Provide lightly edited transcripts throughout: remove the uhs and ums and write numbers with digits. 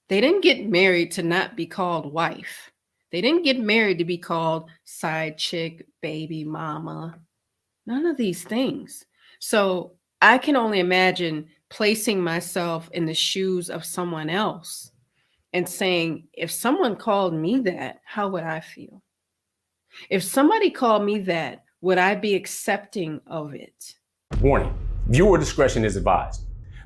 They didn't get married to not be called wife. They didn't get married to be called side chick, baby mama, none of these things. So I can only imagine placing myself in the shoes of someone else and saying, if someone called me that, how would I feel? If somebody called me that, would I be accepting of it? Warning, viewer discretion is advised.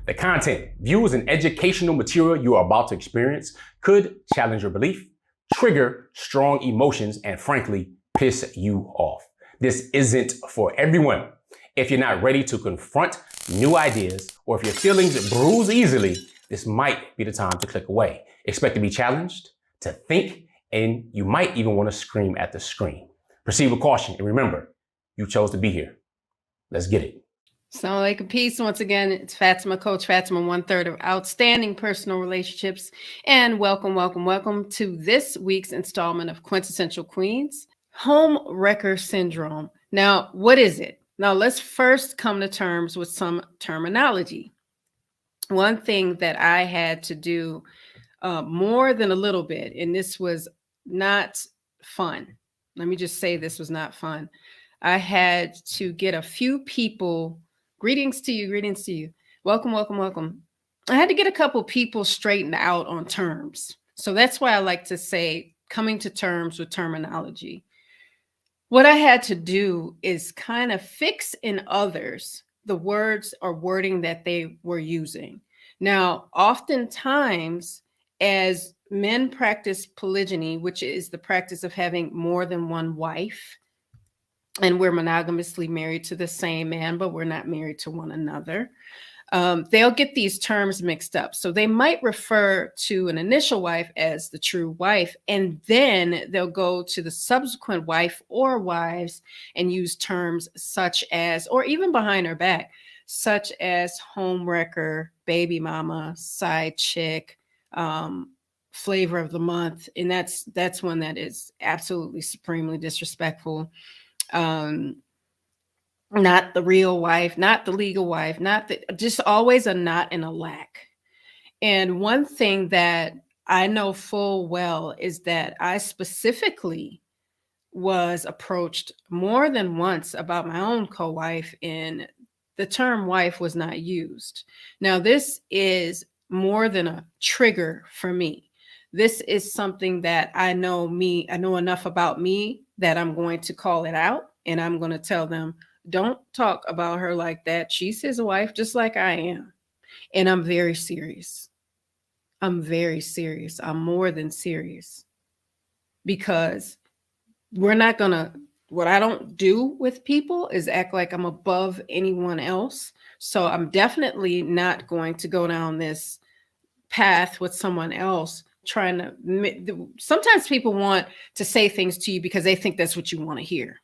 The content, views, and educational material you are about to experience could challenge your belief, trigger strong emotions, and frankly, piss you off. This isn't for everyone. If you're not ready to confront new ideas, or if your feelings bruise easily, this might be the time to click away. Expect to be challenged, to think, and you might even want to scream at the screen. Proceed with caution, and remember, you chose to be here. Let's get it. Assalamu alaikum, peace. Once again, it's Fatimah, Coach Fatimah, 1/3 of Outstanding Personal Relationships. And welcome to this week's installment of Quintessential Queens, Homewrecker Syndrome. Now, what is it? Now, let's first come to terms with some terminology. One thing that I had to do more than a little bit, and this was not fun. Let me just say this was not fun. I had to get a few people. Greetings to you. Welcome. I had to get a couple people straightened out on terms. So that's why I like to say coming to terms with terminology. What I had to do is kind of fix in others the words or wording that they were using. Now, oftentimes, as men practice polygyny, which is the practice of having more than one wife, and we're monogamously married to the same man, but we're not married to one another. They'll get these terms mixed up. So they might refer to an initial wife as the true wife, and then they'll go to the subsequent wife or wives and use terms such as, or even behind her back, such as homewrecker, baby mama, side chick, flavor of the month. And that's one that is absolutely supremely disrespectful. Not the real wife, not the legal wife, just always a not and a lack. And one thing that I know full well is that I specifically was approached more than once about my own co-wife, and the term wife was not used. Now, this is more than a trigger for me. This is something that I know enough about me that I'm going to call it out, and I'm going to tell them, don't talk about her like that. She's his wife, just like I am. And I'm very serious. I'm very serious. I'm more than serious, because we're not going to, what I don't do with people is act like I'm above anyone else. So I'm definitely not going to go down this path with someone else trying to, sometimes people want to say things to you because they think that's what you want to hear.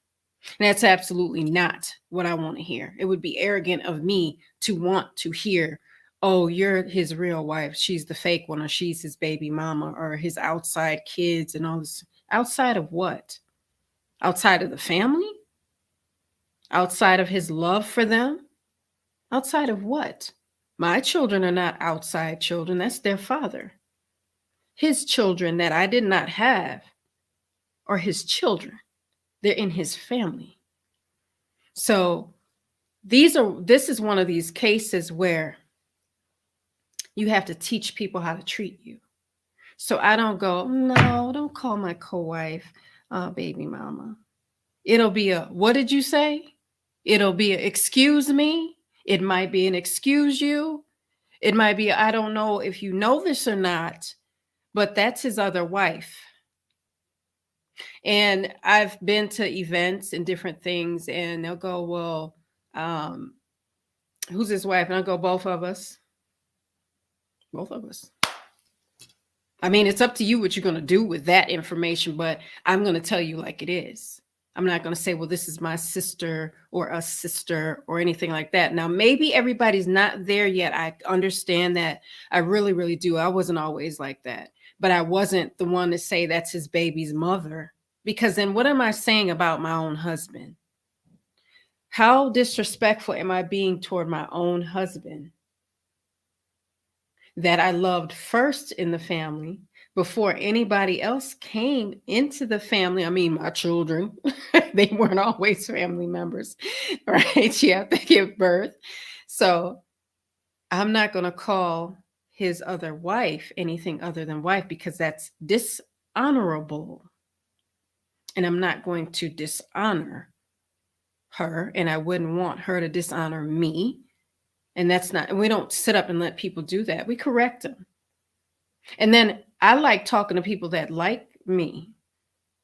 And that's absolutely not what I want to hear. It would be arrogant of me to want to hear, oh, you're his real wife. She's the fake one, or she's his baby mama, or his outside kids and all this. Outside of what? Outside of the family? Outside of his love for them? Outside of what? My children are not outside children. That's their father. His children that I did not have are his children. They're in his family. So this is one of these cases where you have to teach people how to treat you. So I don't go, no, don't call my co-wife baby mama. It'll be a, what did you say? It'll be a, excuse me. It might be an excuse you. It might be, I don't know if you know this or not, but that's his other wife. And I've been to events and different things, and they'll go, well, who's his wife? And I'll go, both of us. Both of us. I mean, it's up to you what you're going to do with that information, but I'm going to tell you like it is. I'm not going to say, well, this is my sister or a sister or anything like that. Now, maybe everybody's not there yet. I understand that. I really, really do. I wasn't always like that, but I wasn't the one to say that's his baby's mother, because then what am I saying about my own husband? How disrespectful am I being toward my own husband? that I loved first in the family before anybody else came into the family. I mean, my children, they weren't always family members, right? You have to give birth. So I'm not going to call his other wife anything other than wife because that's dishonorable. And I'm not going to dishonor her, and I wouldn't want her to dishonor me. And that's not, and we don't sit up and let people do that. We correct them. And then I like talking to people that like me.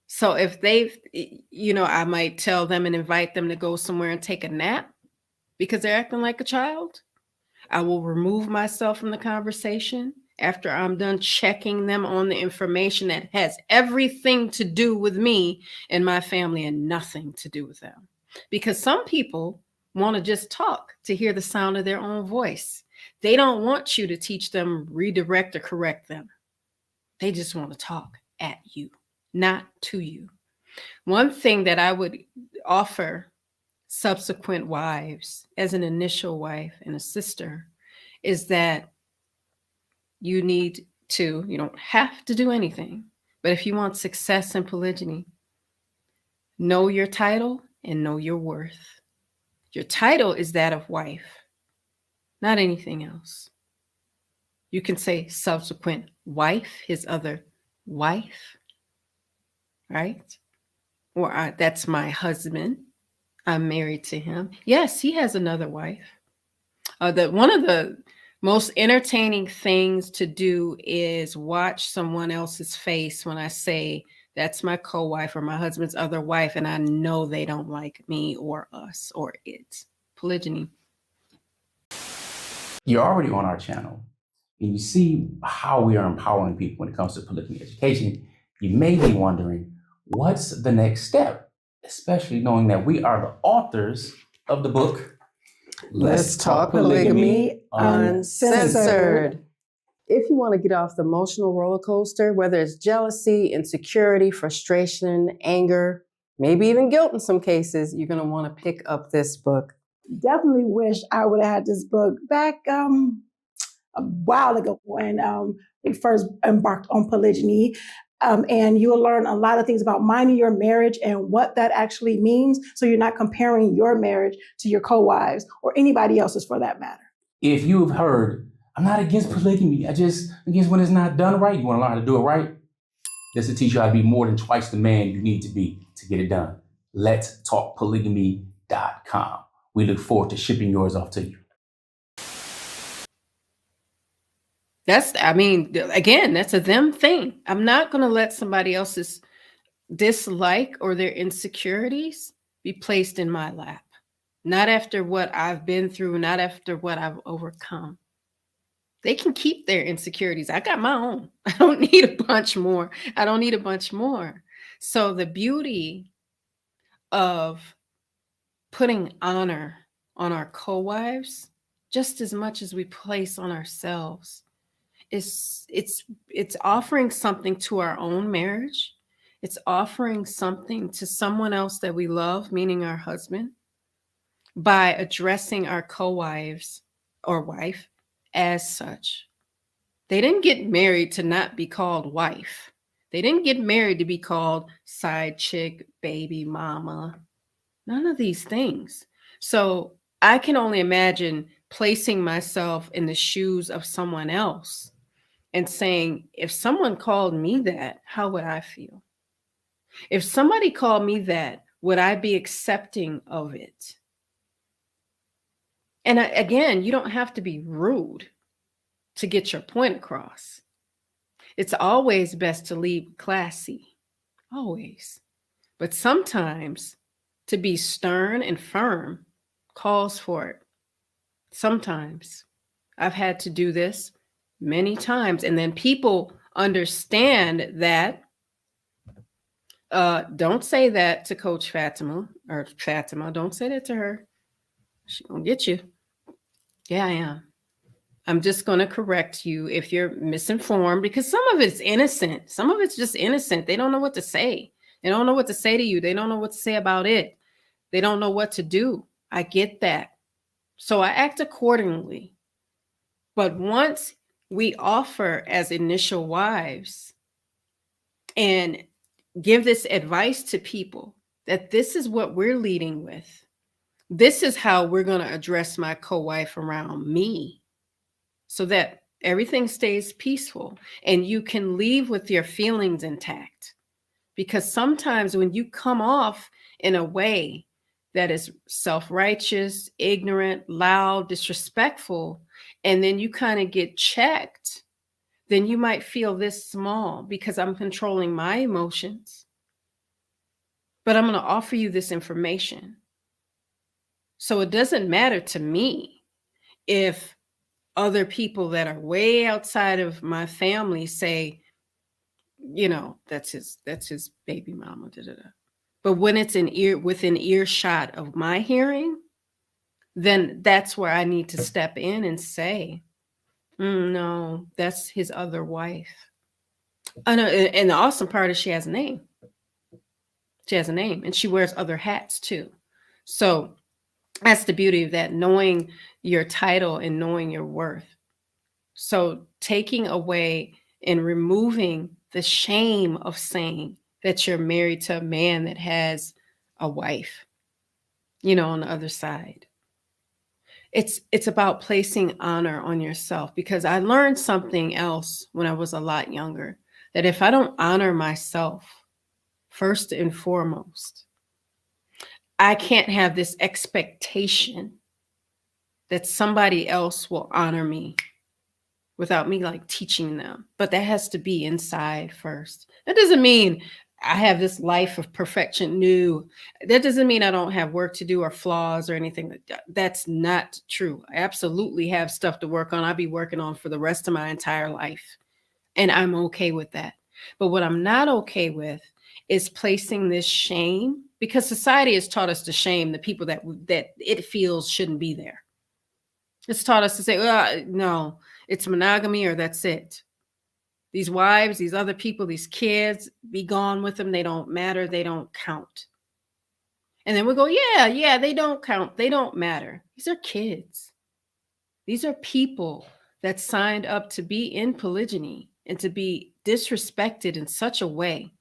So if they've, I might tell them and invite them to go somewhere and take a nap because they're acting like a child. I will remove myself from the conversation after I'm done checking them on the information that has everything to do with me and my family and nothing to do with them. Because some people want to just talk to hear the sound of their own voice. They don't want you to teach them, redirect, or correct them. They just want to talk at you, not to you. One thing that I would offer subsequent wives as an initial wife and a sister is that you don't have to do anything, but if you want success in polygyny, know your title and know your worth. Your title is that of wife, not anything else. You can say subsequent wife, his other wife, right? Or that's my husband. I'm married to him. Yes, he has another wife. One of the most entertaining things to do is watch someone else's face when I say that's my co-wife or my husband's other wife, and I know they don't like me or us or it. Polygyny. You're already on our channel and you see how we are empowering people when it comes to polygamy education. You may be wondering, what's the next step? Especially knowing that we are the authors of the book, Let's Talk Polygamy Uncensored. If you want to get off the emotional roller coaster, whether it's jealousy, insecurity, frustration, anger, maybe even guilt in some cases, you're going to want to pick up this book. Definitely wish I would have had this book back a while ago when we first embarked on polygyny. And you will learn a lot of things about minding your marriage and what that actually means. So you're not comparing your marriage to your co-wives or anybody else's for that matter. If you have heard, I'm not against polygamy, I just against when it's not done right, you want to learn how to do it right? This will teach you how to be more than twice the man you need to be to get it done. Let's talk polygamy.com. We look forward to shipping yours off to you. That's a them thing. I'm not going to let somebody else's dislike or their insecurities be placed in my lap. Not after what I've been through, not after what I've overcome. They can keep their insecurities. I got my own. I don't need a bunch more. So the beauty of putting honor on our co-wives, just as much as we place on ourselves, it's offering something to our own marriage. It's offering something to someone else that we love, meaning our husband, by addressing our co-wives or wife as such. They didn't get married to not be called wife. They didn't get married to be called side chick, baby mama, none of these things. So I can only imagine placing myself in the shoes of someone else and saying, if someone called me that, how would I feel? If somebody called me that, would I be accepting of it? And again, you don't have to be rude to get your point across. It's always best to lead classy, always. But sometimes to be stern and firm calls for it. Sometimes I've had to do this many times. And then people understand that. Don't say that to Coach Fatimah or Fatimah. Don't say that to her. She's going to get you. Yeah, I am. I'm just going to correct you if you're misinformed, because some of it's innocent. Some of it's just innocent. They don't know what to say. They don't know what to say to you. They don't know what to say about it. They don't know what to do. I get that. So I act accordingly. But once we offer as initial wives and give this advice to people that this is what we're leading with. This is how we're going to address my co-wife around me so that everything stays peaceful and you can leave with your feelings intact. Because sometimes when you come off in a way that is self-righteous, ignorant, loud, disrespectful, and then you kind of get checked, then you might feel this small because I'm controlling my emotions. But I'm going to offer you this information. So it doesn't matter to me if other people that are way outside of my family say, you know, that's his baby mama. Da, da, da. But when it's within earshot of my hearing, then that's where I need to step in and say, no, that's his other wife. I know, and the awesome part is she has a name. She has a name, and she wears other hats too. So that's the beauty of that, knowing your title and knowing your worth. So taking away and removing the shame of saying that you're married to a man that has a wife, you know, on the other side. It's about placing honor on yourself, because I learned something else when I was a lot younger, that if I don't honor myself first and foremost, I can't have this expectation that somebody else will honor me without me like teaching them. But that has to be inside first. That doesn't mean I have this life of perfection. No, that doesn't mean I don't have work to do or flaws or anything like that. That's not true. I absolutely have stuff to work on. I'll be working on for the rest of my entire life. And I'm okay with that. But what I'm not okay with is placing this shame, because society has taught us to shame the people that it feels shouldn't be there. It's taught us to say, no, it's monogamy or that's it. These wives, these other people, these kids, be gone with them. They don't matter. They don't count. And then we go, yeah, they don't count. They don't matter. These are kids. These are people that signed up to be in polygyny and to be disrespected in such a way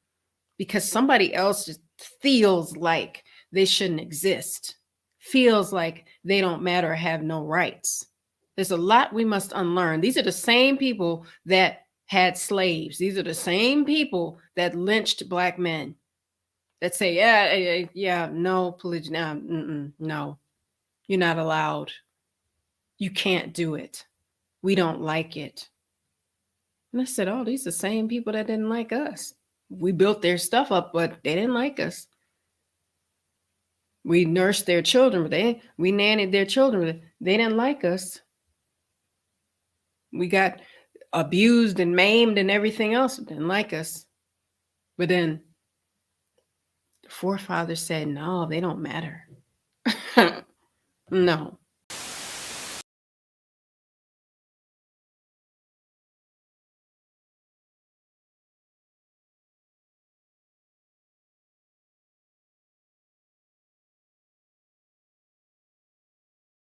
because somebody else just feels like they shouldn't exist, feels like they don't matter or have no rights. There's a lot we must unlearn. These are the same people that had slaves. These are the same people that lynched Black men, that say, no, polygyny, no, you're not allowed. You can't do it. We don't like it. And I said, oh, these are the same people that didn't like us. We built their stuff up, but they didn't like us. We nursed their children, but we nannied their children, but they didn't like us. We got abused and maimed and everything else, didn't like us. But then the forefathers said, no, they don't matter. No,